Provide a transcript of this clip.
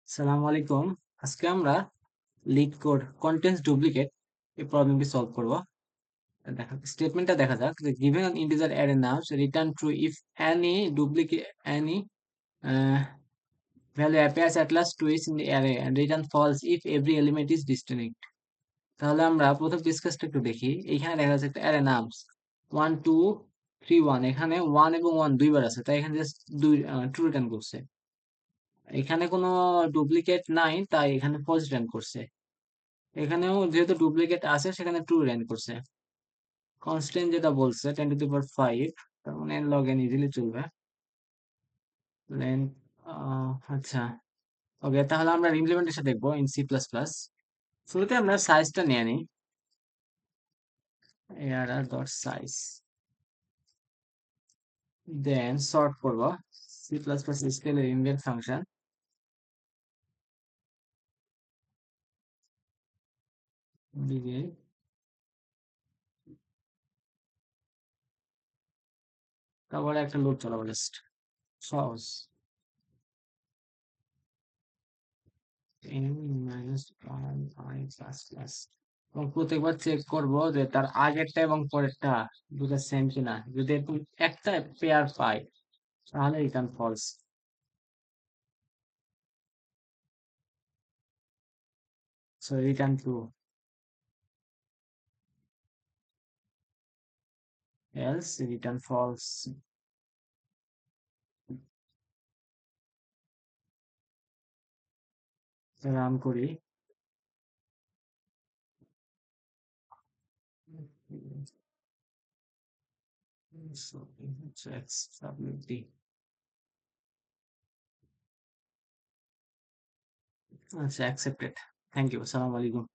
সালামু আলাইকুম। আজকে আমরা লিড কোড কন্টেন্টস ডুপ্লিকেট এই প্রবলেমটি সলভ করব। স্টেটমেন্টটা দেখা যাক যে given on integer array nums return true if any value appears at last twice in the array and return false if every element is distinct. তাহলে আমরা প্রথম ডিসকাসটা একটু দেখি। এইখানে দেখা যাচ্ছে একটা অ্যারে নামস 1 2 3 1, এখানে 1 এবং 1 দুইবার আছে, তাই এখানে জাস্ট দুই ট্রু রিটার্ন করছে। এখানে কোনো ডুপ্লিকেট নাই, তাই এখানে ফলস রিটার্ন করছে। এখানেও যেহেতু ডুপ্লিকেট আছে সেখানে ট্রু র্যান্ড করছে। কনস্ট্যান্ট যেটা বলছে 10⁵, তার মানে লগ এন ইজিলি চলবে। লেন আচ্ছা, ওকে, তাহলে আমরা ইমপ্লিমেন্টেশন দেখবো ইন সি প্লাস প্লাস। শুরুতে আমরা সাইজটা নিয়ে নিই, এআরআর ডট সাইজ, দেন সর্ট করবো সি প্লাস প্লাস স্কেলের ইনডেন্ট ফাংশন দিকে, তারপরে একটা লুপ চালাবো জাস্ট সহজ n minus one I plus plus. এবং প্রত্যেকবার চেক করব যে তার আগেরটা এবং পরেরটা দুটো সেম কিনা। যদি এরকম একটা পেয়ার পাই তাহলে return false. So return true, else return false. Run করি, আচ্ছা অ্যাকসেপ্টেড, থ্যাংক ইউ, আসসালামু আলাইকুম।